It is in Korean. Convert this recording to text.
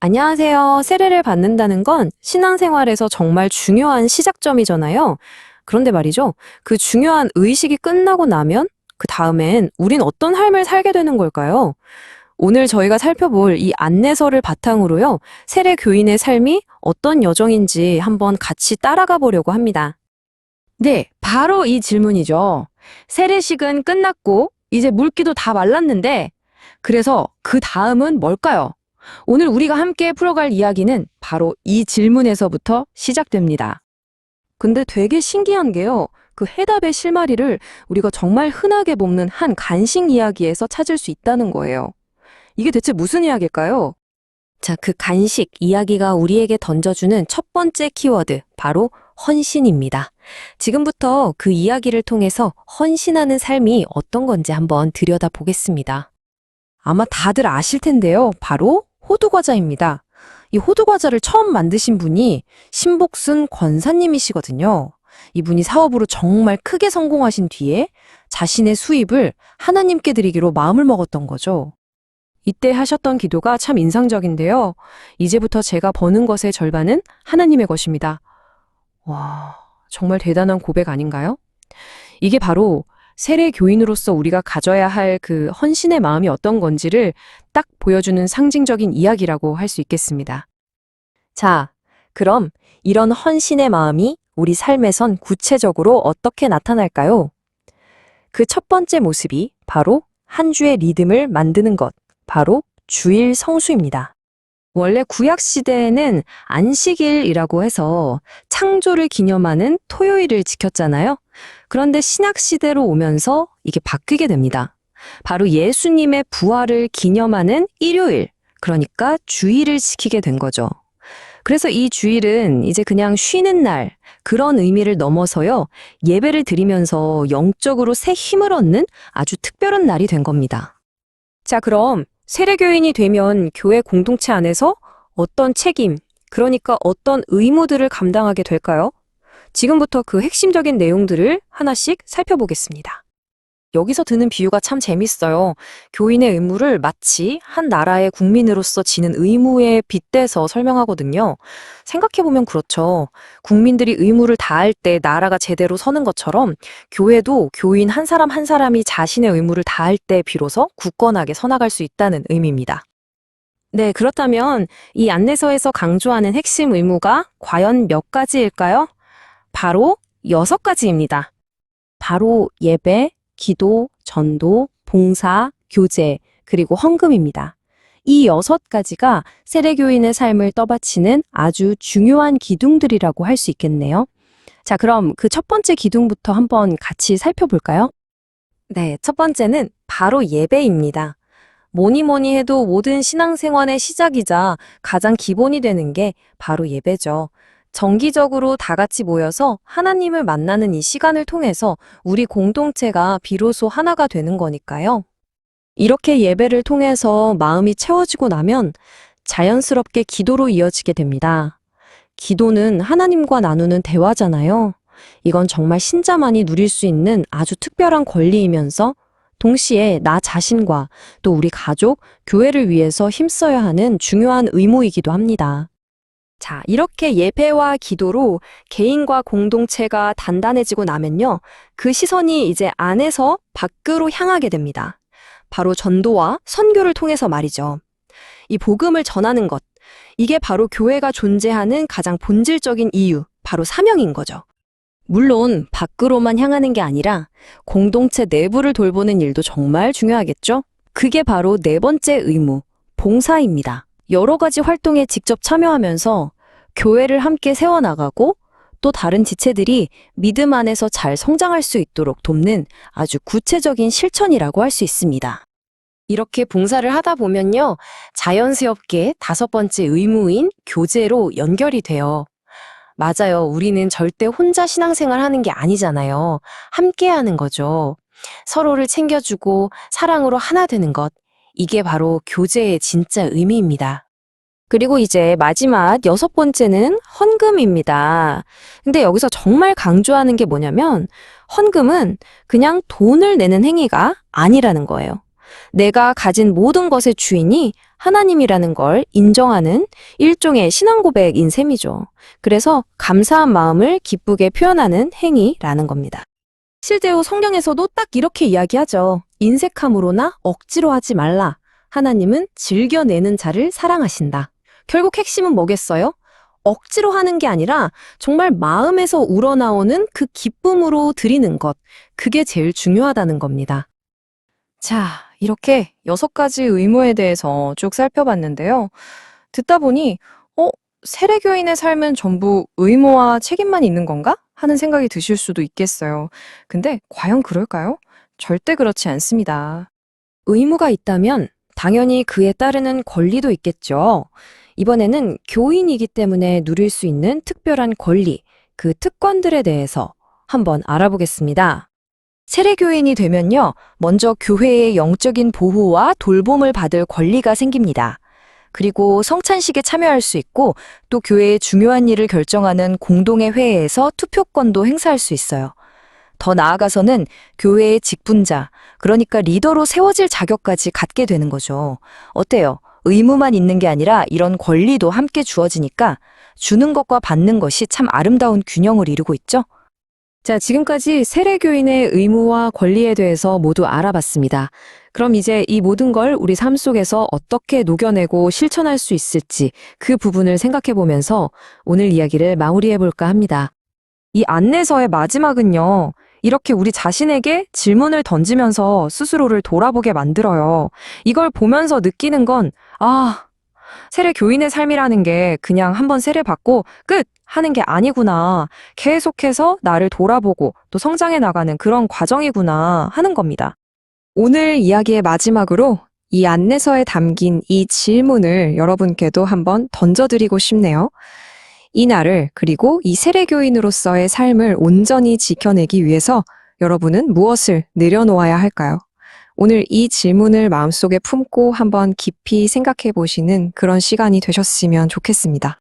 안녕하세요. 세례를 받는다는 건 신앙생활에서 정말 중요한 시작점이잖아요. 그런데 말이죠. 그 중요한 의식이 끝나고 나면 그 다음엔 우린 어떤 삶을 살게 되는 걸까요? 오늘 저희가 살펴볼 이 안내서를 바탕으로요. 세례 교인의 삶이 어떤 여정인지 한번 같이 따라가 보려고 합니다. 네, 바로 이 질문이죠. 세례식은 끝났고 이제 물기도 다 말랐는데 그래서 그 다음은 뭘까요? 오늘 우리가 함께 풀어갈 이야기는 바로 이 질문에서부터 시작됩니다. 근데 되게 신기한 게요. 그 해답의 실마리를 우리가 정말 흔하게 먹는 한 간식 이야기에서 찾을 수 있다는 거예요. 이게 대체 무슨 이야기일까요? 자, 그 간식 이야기가 우리에게 던져주는 첫 번째 키워드, 바로 헌신입니다. 지금부터 그 이야기를 통해서 헌신하는 삶이 어떤 건지 한번 들여다보겠습니다. 아마 다들 아실 텐데요. 바로 호두과자입니다. 이 호두과자를 처음 만드신 분이 신복순 권사님이시거든요. 이분이 사업으로 정말 크게 성공하신 뒤에 자신의 수입을 하나님께 드리기로 마음을 먹었던 거죠. 이때 하셨던 기도가 참 인상적인데요. 이제부터 제가 버는 것의 절반은 하나님의 것입니다. 와, 정말 대단한 고백 아닌가요? 이게 바로 세례 교인으로서 우리가 가져야 할 그 헌신의 마음이 어떤 건지를 딱 보여주는 상징적인 이야기라고 할 수 있겠습니다. 자, 그럼 이런 헌신의 마음이 우리 삶에선 구체적으로 어떻게 나타날까요? 그 첫 번째 모습이 바로 한 주의 리듬을 만드는 것, 바로 주일 성수입니다. 원래 구약 시대에는 안식일이라고 해서 창조를 기념하는 토요일을 지켰잖아요. 그런데 신약 시대로 오면서 이게 바뀌게 됩니다. 바로 예수님의 부활을 기념하는 일요일, 그러니까 주일을 지키게 된 거죠. 그래서 이 주일은 이제 그냥 쉬는 날, 그런 의미를 넘어서요, 예배를 드리면서 영적으로 새 힘을 얻는 아주 특별한 날이 된 겁니다. 자, 그럼 세례교인이 되면 교회 공동체 안에서 어떤 책임, 그러니까 어떤 의무들을 감당하게 될까요? 지금부터 그 핵심적인 내용들을 하나씩 살펴보겠습니다. 여기서 드는 비유가 참 재밌어요. 교인의 의무를 마치 한 나라의 국민으로서 지는 의무에 빗대서 설명하거든요. 생각해보면 그렇죠. 국민들이 의무를 다할 때 나라가 제대로 서는 것처럼 교회도 교인 한 사람 한 사람이 자신의 의무를 다할 때 비로소 굳건하게 서나갈 수 있다는 의미입니다. 네, 그렇다면 이 안내서에서 강조하는 핵심 의무가 과연 몇 가지일까요? 바로 6가지입니다. 바로 예배, 기도, 전도, 봉사, 교제, 그리고 헌금입니다. 이 6가지가 세례교인의 삶을 떠받치는 아주 중요한 기둥들이라고 할 수 있겠네요. 자, 그럼 그 첫 번째 기둥부터 한번 같이 살펴볼까요? 네, 첫 번째는 바로 예배입니다. 뭐니 뭐니 해도 모든 신앙생활의 시작이자 가장 기본이 되는 게 바로 예배죠. 정기적으로 다 같이 모여서 하나님을 만나는 이 시간을 통해서 우리 공동체가 비로소 하나가 되는 거니까요. 이렇게 예배를 통해서 마음이 채워지고 나면 자연스럽게 기도로 이어지게 됩니다. 기도는 하나님과 나누는 대화잖아요. 이건 정말 신자만이 누릴 수 있는 아주 특별한 권리이면서 동시에 나 자신과 또 우리 가족, 교회를 위해서 힘써야 하는 중요한 의무이기도 합니다. 자, 이렇게 예배와 기도로 개인과 공동체가 단단해지고 나면요, 그 시선이 이제 안에서 밖으로 향하게 됩니다. 바로 전도와 선교를 통해서 말이죠. 이 복음을 전하는 것, 이게 바로 교회가 존재하는 가장 본질적인 이유, 바로 사명인 거죠. 물론 밖으로만 향하는 게 아니라 공동체 내부를 돌보는 일도 정말 중요하겠죠? 그게 바로 네 번째 의무, 봉사입니다. 여러 가지 활동에 직접 참여하면서 교회를 함께 세워나가고 또 다른 지체들이 믿음 안에서 잘 성장할 수 있도록 돕는 아주 구체적인 실천이라고 할 수 있습니다. 이렇게 봉사를 하다 보면요, 자연스럽게 다섯 번째 의무인 교제로 연결이 돼요. 맞아요. 우리는 절대 혼자 신앙생활 하는 게 아니잖아요. 함께 하는 거죠. 서로를 챙겨주고 사랑으로 하나 되는 것. 이게 바로 교제의 진짜 의미입니다. 그리고 이제 마지막 6번째는 헌금입니다. 근데 여기서 정말 강조하는 게 뭐냐면 헌금은 그냥 돈을 내는 행위가 아니라는 거예요. 내가 가진 모든 것의 주인이 하나님이라는 걸 인정하는 일종의 신앙 고백인 셈이죠. 그래서 감사한 마음을 기쁘게 표현하는 행위라는 겁니다. 실제로 성경에서도 딱 이렇게 이야기하죠. 인색함으로나 억지로 하지 말라. 하나님은 즐겨내는 자를 사랑하신다. 결국 핵심은 뭐겠어요? 억지로 하는 게 아니라 정말 마음에서 우러나오는 그 기쁨으로 드리는 것. 그게 제일 중요하다는 겁니다. 자, 이렇게 6가지 의무에 대해서 쭉 살펴봤는데요. 듣다 보니, 세례교인의 삶은 전부 의무와 책임만 있는 건가? 하는 생각이 드실 수도 있겠어요. 근데 과연 그럴까요? 절대 그렇지 않습니다. 의무가 있다면 당연히 그에 따르는 권리도 있겠죠. 이번에는 교인이기 때문에 누릴 수 있는 특별한 권리, 그 특권들에 대해서 한번 알아보겠습니다. 세례교인이 되면요, 먼저 교회의 영적인 보호와 돌봄을 받을 권리가 생깁니다. 그리고 성찬식에 참여할 수 있고 또 교회의 중요한 일을 결정하는 공동의 회의에서 투표권도 행사할 수 있어요. 더 나아가서는 교회의 직분자, 그러니까 리더로 세워질 자격까지 갖게 되는 거죠. 어때요? 의무만 있는 게 아니라 이런 권리도 함께 주어지니까 주는 것과 받는 것이 참 아름다운 균형을 이루고 있죠? 자, 지금까지 세례교인의 의무와 권리에 대해서 모두 알아봤습니다. 그럼 이제 이 모든 걸 우리 삶 속에서 어떻게 녹여내고 실천할 수 있을지 그 부분을 생각해 보면서 오늘 이야기를 마무리해 볼까 합니다. 이 안내서의 마지막은요, 이렇게 우리 자신에게 질문을 던지면서 스스로를 돌아보게 만들어요. 이걸 보면서 느끼는 건, 세례 교인의 삶이라는 게 그냥 한번 세례 받고 끝! 하는 게 아니구나. 계속해서 나를 돌아보고 또 성장해 나가는 그런 과정이구나 하는 겁니다. 오늘 이야기의 마지막으로 이 안내서에 담긴 이 질문을 여러분께도 한번 던져드리고 싶네요. 이 날을 그리고 이 세례교인으로서의 삶을 온전히 지켜내기 위해서 여러분은 무엇을 내려놓아야 할까요? 오늘 이 질문을 마음속에 품고 한번 깊이 생각해 보시는 그런 시간이 되셨으면 좋겠습니다.